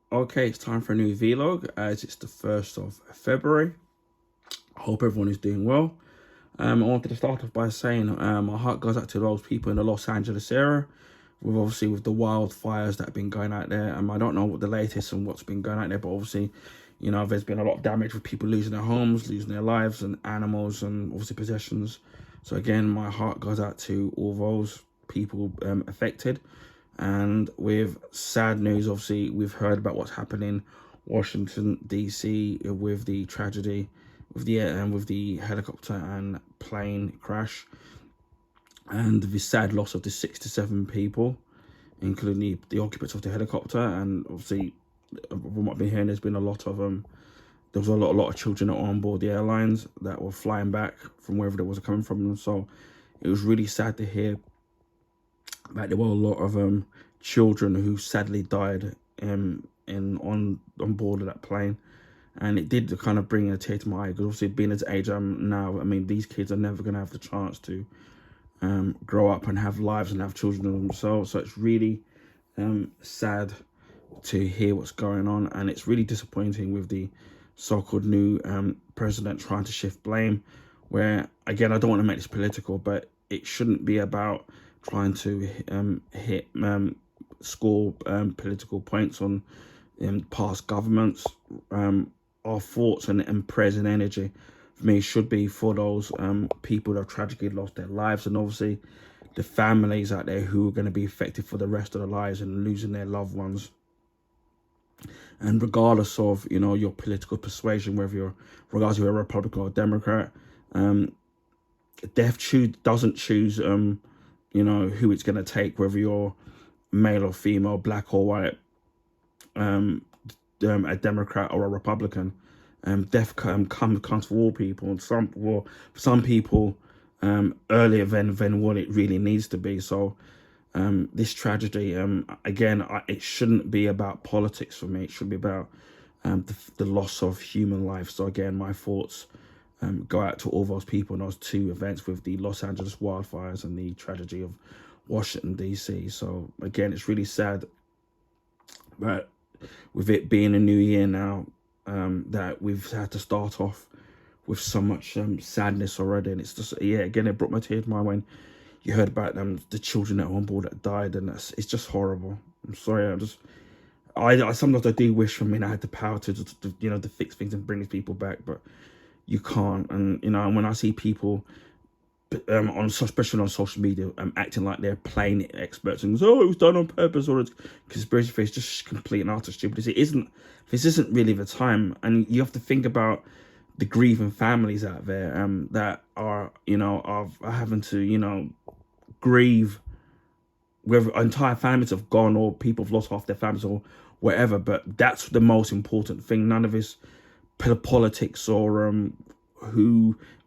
Okay, it's time for a new vlog as it's the 1st of February. I hope everyone is doing well. I wanted to start off by saying my heart goes out to those people in the Los Angeles area, with the wildfires that have been going out there. I don't know what the latest and what's been going out there, but obviously, there's been a lot of damage with people losing their homes, losing their lives, and animals, and obviously possessions. So again, my heart goes out to all those people affected. And with sad news, obviously, we've heard about what's happening in Washington, D.C. with the tragedy with the helicopter and plane crash, and the sad loss of the 67 people, including the occupants of the helicopter. And obviously, from what I've been hearing, there's been a lot of there was a lot of children that were on board the airlines that were flying back from wherever they was coming from. So it was really sad to hear that there were a lot of children who sadly died on board of that plane. And it did kind of bring a tear to my eye, because obviously being at the age I'm now, I mean, these kids are never going to have the chance to grow up and have lives and have children of themselves. So it's really sad to hear what's going on, and it's really disappointing with the so-called new president trying to shift blame, where, again, I don't want to make this political, but it shouldn't be about trying to score political points on past governments. Our thoughts and prayers and energy for me should be for those people that have tragically lost their lives, and obviously the families out there who are going to be affected for the rest of their lives and losing their loved ones. And regardless of your political persuasion, regardless if you're a Republican or a Democrat, death doesn't choose who it's going to take, whether you're male or female, black or white, a Democrat or a Republican. Death comes for all people, and for some people earlier than what it really needs to be. So this tragedy, again, it shouldn't be about politics for me. It should be about the loss of human life. So again, my thoughts go out to all those people in those two events, with the Los Angeles wildfires and the tragedy of Washington, D.C. So again, it's really sad, but with it being a new year now, that we've had to start off with so much sadness already. And it's just, yeah, again, it brought my tears to my eye when you heard about the children that were on board that died, and it's just horrible. I'm sorry, I sometimes I do wish, I had the power to fix things and bring these people back, but you can't. And when I see people especially on social media, acting like they're plane experts and it was done on purpose, or it's conspiracy theories, just complete and utter stupidity. This isn't really the time, and you have to think about the grieving families out there that are having to grieve, whether entire families have gone or people have lost half their families or whatever. But that's the most important thing. None of this politics or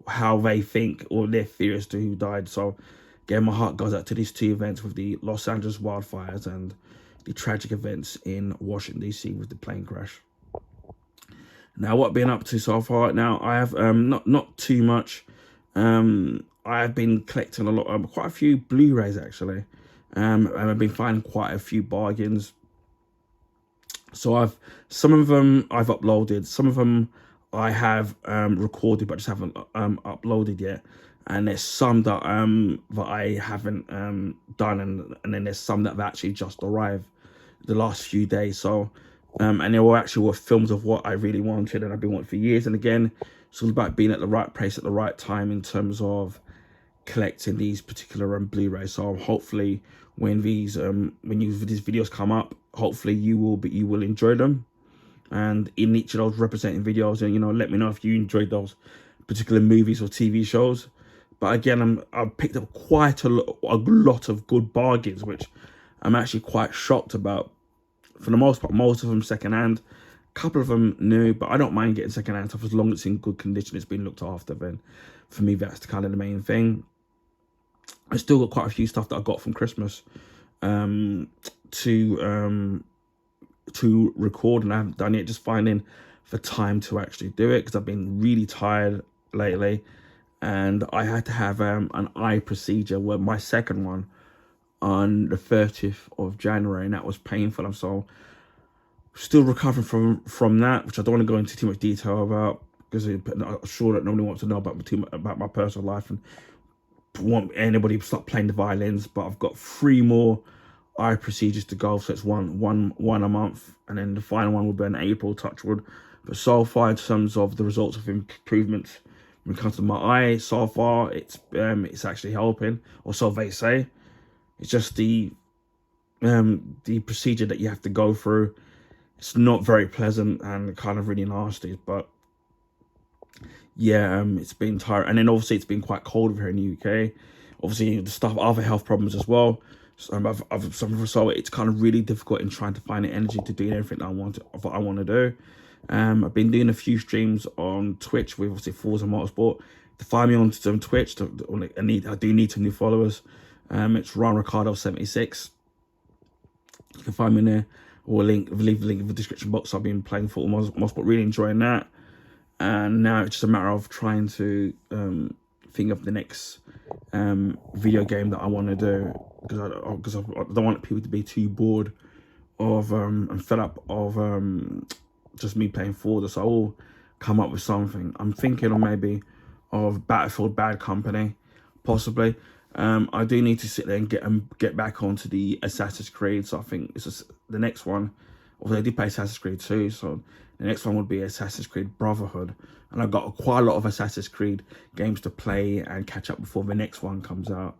how they think or their fears to who died. So again, my heart goes out to these two events, with the Los Angeles wildfires and the tragic events in Washington, D.C. with the plane crash. Now, what I've been up to so far? Now, I have not too much. I have been collecting quite a few Blu-rays actually, and I've been finding quite a few bargains. So some of them I've uploaded, some of them I have recorded but just haven't uploaded yet, and there's some that I haven't done, and then there's some that have actually just arrived the last few days. So and they were films of what I really wanted, and I've been wanting for years. And again, it's all about being at the right place at the right time in terms of collecting these particular Blu-rays. So hopefully when these videos come up, hopefully you will enjoy them. And in each of those representing videos, and let me know if you enjoyed those particular movies or TV shows. But again, I've picked up quite a lot of good bargains, which I'm actually quite shocked about. For the most part, most of them secondhand, a couple of them new, but I don't mind getting secondhand stuff as long as it's in good condition, it's been looked after. Then for me, that's kind of the main thing. I still got quite a few stuff that I got from Christmas to record, and I haven't done it, just finding the time to actually do it, because I've been really tired lately, and I had to have an eye procedure, where my second one, on the 30th of January, and that was painful. And so Still recovering from that, which I don't want to go into too much detail about, because I'm sure that nobody wants to know about my personal life and want anybody to stop playing the violins. But I've got 3 more eye procedures to go, so it's one a month, and then the final one will be in April, touch wood. But so far, in terms of the results of improvements when it comes to my eye, so far it's actually helping, or so they say. It's just the procedure that you have to go through. It's not very pleasant and kind of really nasty, but yeah, it's been tiring. And then obviously it's been quite cold over here in the UK. Obviously the stuff, other health problems as well. So it's kind of really difficult in trying to find the energy to do everything that I want to do. I've been doing a few streams on Twitch with obviously Forza Motorsport. To find me on some Twitch, I do need some new followers. It's Ron Ricardo 76. You can find me in there, or leave the link in the description box. I've been playing Forza Motorsport, really enjoying that. And now it's just a matter of trying to think of the next video game that I want to do, because I don't want people to be too bored of and fed up of just me playing Forza. So I will come up with something. I'm thinking of maybe of Battlefield Bad Company, possibly. I do need to sit there and get back onto the Assassin's Creed. So I think it's just the next one. Although I did play Assassin's Creed 2, so the next one would be Assassin's Creed Brotherhood. And I've got quite a lot of Assassin's Creed games to play and catch up before the next one comes out.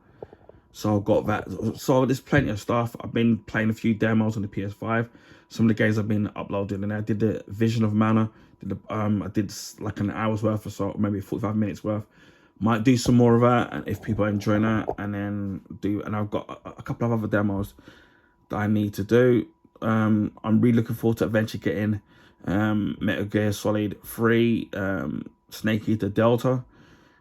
So I've got that. So there's plenty of stuff. I've been playing a few demos on the PS5. Some of the games I've been uploading, and I did the Vision of Mana. I did like an hour's worth or so, maybe 45 minutes worth. Might do some more of that, and if people are enjoying that, and then and I've got a couple of other demos that I need to do. I'm really looking forward to eventually getting Metal Gear Solid 3 Snake Eater Delta,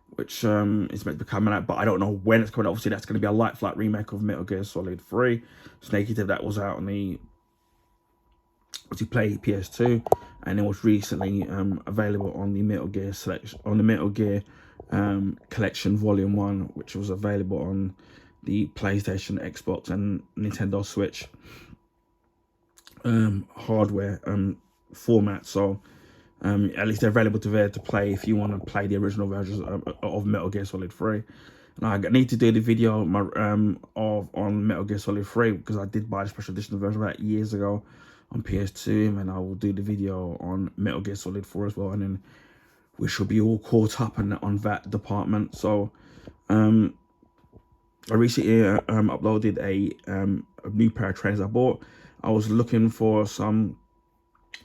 which is meant to be coming out, but I don't know when it's coming out. Obviously that's going to be a light flat remake of Metal Gear Solid 3 Snake Eater, that was out on the play PS2, and it was recently available on the Metal Gear Collection Volume 1, which was available on the PlayStation, Xbox and Nintendo Switch hardware format. So at least they're available there to play if you want to play the original versions of Metal Gear Solid 3. And I need to do the video on Metal Gear Solid 3, because I did buy the special edition version of that years ago on PS2, and I will do the video on Metal Gear Solid 4 as well, and then we should be all caught up on that department. So I recently uploaded a new pair of trainers I bought. I was looking for some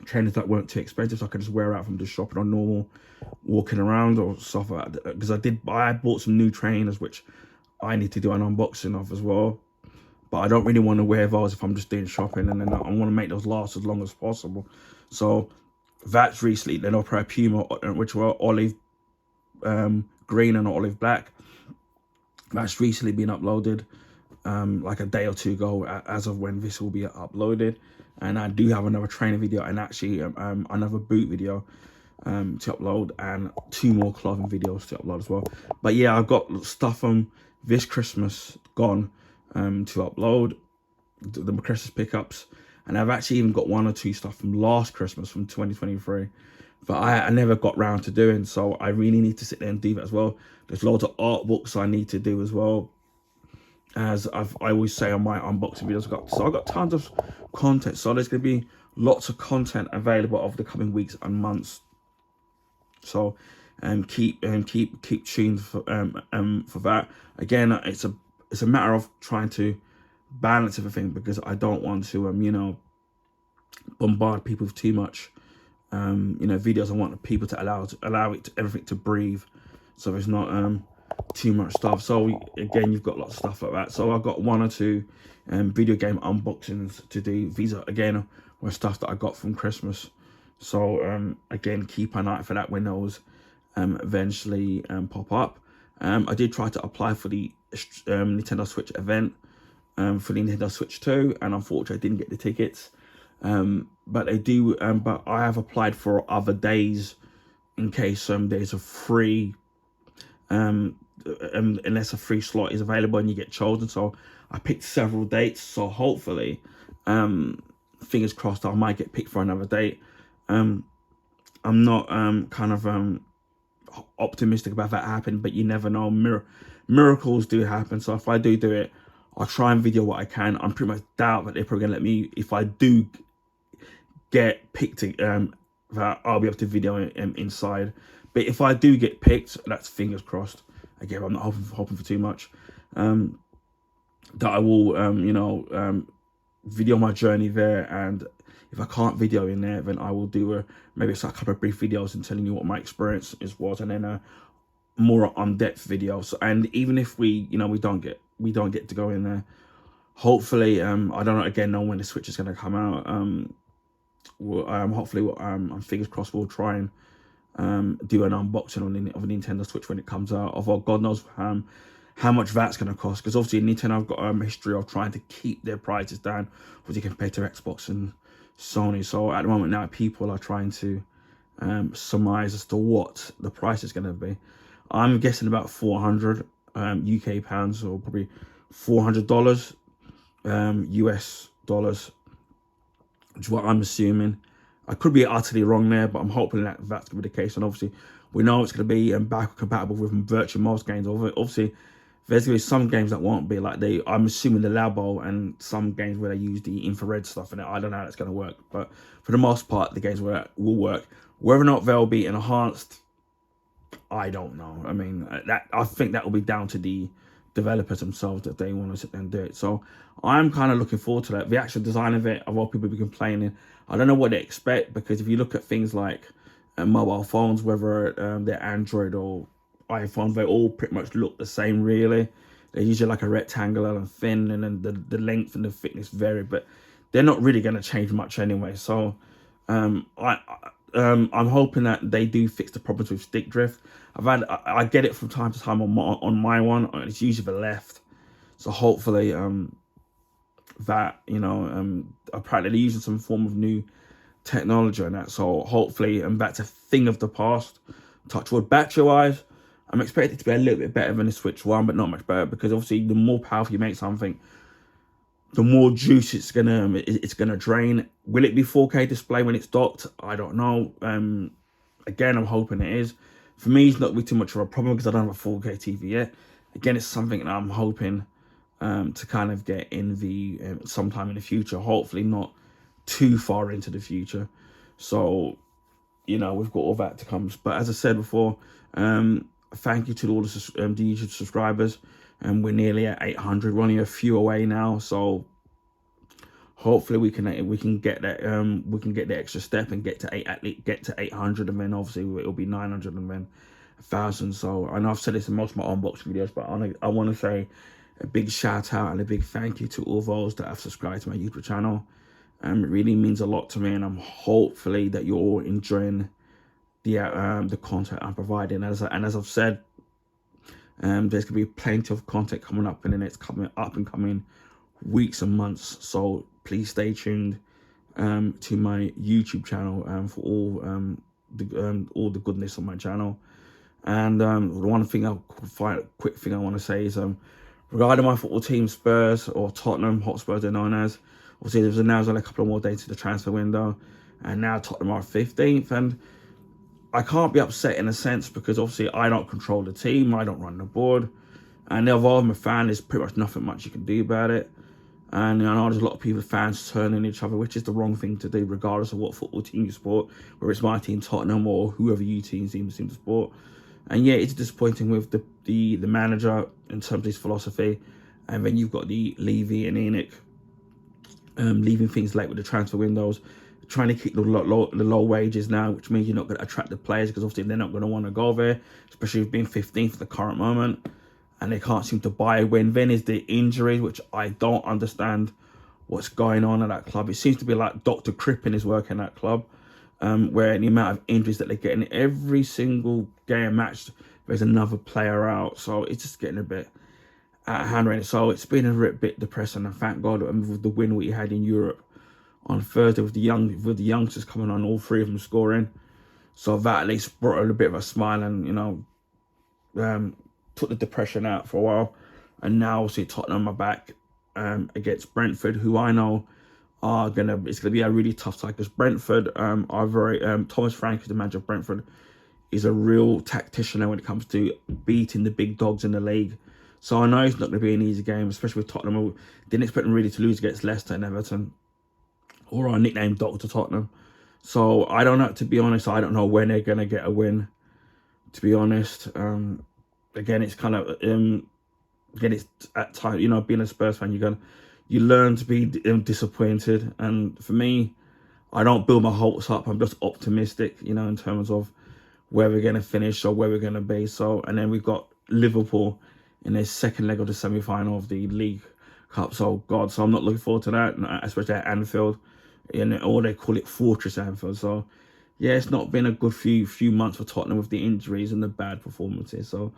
trainers that weren't too expensive, so I could just wear out from just shopping on normal, walking around or stuff like that. Because I bought some new trainers which I need to do an unboxing of as well. But I don't really want to wear those if I'm just doing shopping, and then I want to make those last as long as possible. So that's recently, then a pair of Puma, which were olive green and olive black. That's recently been uploaded, like a day or two ago, as of when this will be uploaded. And I do have another trainer video, and actually another boot video to upload, and 2 more clothing videos to upload as well. But yeah, I've got stuff from this Christmas gone to upload, the Christmas pickups, and I've actually even got 1 or 2 stuff from last Christmas, from 2023, but I never got round to doing. So I really need to sit there and do that as well. There's loads of art books I need to do as well, as I always say on my unboxing videos. I've got tons of content, so there's going to be lots of content available over the coming weeks and months. So keep tuned for that. Again, it's a matter of trying to balance everything, because I don't want to bombard people with too much videos. I want people to allow everything to breathe, so there's not too much stuff. So again, you've got lots of stuff like that. So I've got 1 or 2 video game unboxings to do. These are again were stuff that I got from Christmas. So again, keep an eye out for that when those eventually pop up. I did try to apply for the Nintendo Switch event for the Nintendo Switch 2, and unfortunately I didn't get the tickets. But they do. But I have applied for other days in case there's a free, unless a free slot is available and you get chosen. So I picked several dates. So hopefully, fingers crossed, I might get picked for another date. I'm not optimistic about that happening, but you never know. Miracles do happen. So if I do it, I'll try and video what I can. I'm pretty much doubt that they're probably gonna let me. If I do get picked, that I'll be able to video inside. But if I do get picked, that's fingers crossed. Again, I'm not hoping for too much. That I will, video my journey there, and if I can't video in there, then I will do maybe it's like a couple of brief videos and telling you what my experience was, and then more on-depth videos. And even if we don't get to go in there, hopefully, I don't know when the Switch is going to come out. Hopefully, I'm fingers crossed we'll try and do an unboxing of a Nintendo Switch when it comes out. Although God knows how much that's going to cost, because obviously Nintendo have got a history of trying to keep their prices down, obviously compared to Xbox and Sony. So at the moment now, people are trying to surmise as to what the price is going to be. I'm guessing about 400 UK pounds, or probably $400 US dollars, which is what I'm assuming. I could be utterly wrong there, but I'm hoping that that's going to be the case. And obviously, we know it's going to be backward compatible with virtually most games. Obviously, there's going to be some games that won't be, like I'm assuming the Labo, and some games where they use the infrared stuff in it. I don't know how that's going to work, but for the most part, the games will work. Whether or not they'll be enhanced, I don't know. I mean, I think that will be down to the developers themselves, that they want to sit there and do it. So I'm kind of looking forward to that. The actual design of it, a lot of people be complaining. I don't know what they expect, because if you look at things like mobile phones, whether they're Android or iPhone, they all pretty much look the same, really. They're usually like a rectangular and thin, and then the length and the thickness vary, but they're not really going to change much anyway. So I'm hoping that they do fix the problems with stick drift. I get it from time to time on my one, and it's usually the left. So hopefully that apparently they're using some form of new technology on that. So hopefully, and that's a thing of the past. Touch wood. Battery wise, I'm expecting it to be a little bit better than the Switch One, but not much better, because obviously the more powerful you make something, the more juice it's gonna drain. Will it be 4K display when it's docked? I don't know. Again, I'm hoping it is. For me, it's not going to be too much of a problem, because I don't have a 4K TV yet. Again, it's something that I'm hoping to kind of get in the sometime in the future. Hopefully not too far into the future. So we've got all that to come. But as I said before, thank you to all the YouTube subscribers, and we're nearly at 800. We're only a few away now, so hopefully we can get that we can get the extra step and get to 800, and then obviously it'll be 900 and then 1,000. So I know I've said this in most of my unboxing videos, but I want to say a big shout out and a big thank you to all those that have subscribed to my YouTube channel. It really means a lot to me, and I'm hopefully that you're all enjoying the content I'm providing. And as I've said, there's gonna be plenty of content coming up in the next coming weeks and months. So please stay tuned to my YouTube channel for all the goodness on my channel. And one thing, quick thing I want to say is regarding my football team, Spurs, or Tottenham Hotspur, they're known as. Obviously, there's now only a couple of more days to the transfer window, and now Tottenham are 15th, and I can't be upset in a sense, because obviously I don't control the team, I don't run the board, and although I'm a fan, there's pretty much nothing much you can do about it. And I know there's a lot of people, fans, turning each other, which is the wrong thing to do, regardless of what football team you support, whether it's my team, Tottenham, or whoever you team seem to support. And yeah, it's disappointing with the manager in terms of his philosophy, and then you've got the Levy and Enoch leaving things late with the transfer windows, trying to keep the low wages now, which means you're not going to attract the players, because obviously they're not going to want to go there, especially with being 15th at the current moment, and they can't seem to buy a win. Then is the injuries, which I don't understand what's going on at that club. It seems to be like Dr. Crippen is working at that club, where the amount of injuries that they get in every single game match, there's another player out. So it's just getting a bit out of hand right. So it's been a bit depressing, and thank God with the win we had in Europe on Thursday with the youngsters coming on, all three of them scoring. So that at least brought a bit of a smile, and took the depression out for a while. And now see Tottenham are back against Brentford, who I know it's gonna be a really tough side, because Brentford are very Thomas Frank, who's the manager of Brentford, is a real tactician when it comes to beating the big dogs in the league. So I know it's not going to be an easy game, especially with Tottenham. Didn't expect them really to lose against Leicester and Everton, or our nickname Dr. Tottenham. So I don't know, to be honest, I don't know when they're going to get a win, to be honest. Again, it's kind of, again, it's at time, you know, being a Spurs fan, you learn to be disappointed. And for me, I don't build my hopes up. I'm just optimistic, you know, in terms of where we're going to finish or where we're going to be. So, and then we've got Liverpool in their second leg of the semi-final of the League Cup. So, God, so I'm not looking forward to that, especially at Anfield, or they call it Fortress Anfield. So, yeah, it's not been a good few months for Tottenham with the injuries and the bad performances. So,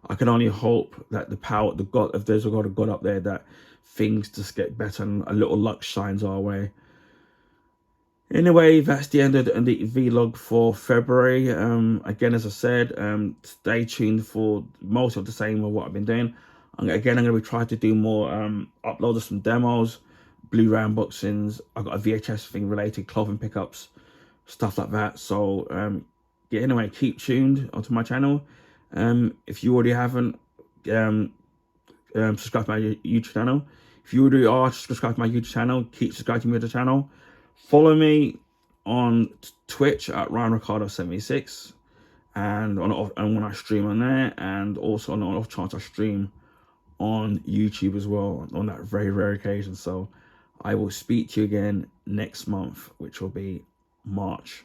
I can only hope that if there's a God up there, that things just get better and a little luck shines our way. Anyway, that's the end of the vlog for February. Again, as I said, stay tuned for most of the same of what I've been doing. Again, I'm going to be trying to do more upload of some demos, Blu-ray unboxings. I've got a VHS thing related, clothing pickups, stuff like that. So, yeah, anyway, keep tuned onto my channel. If you already haven't, subscribe to my YouTube channel. If you already are, subscribe to my YouTube channel. Keep subscribing to the channel. Follow me on Twitch at RyanRicardo76, and when I stream on there, and also on the off chance I stream on YouTube as well, on that very rare occasion. So I will speak to you again next month, which will be March.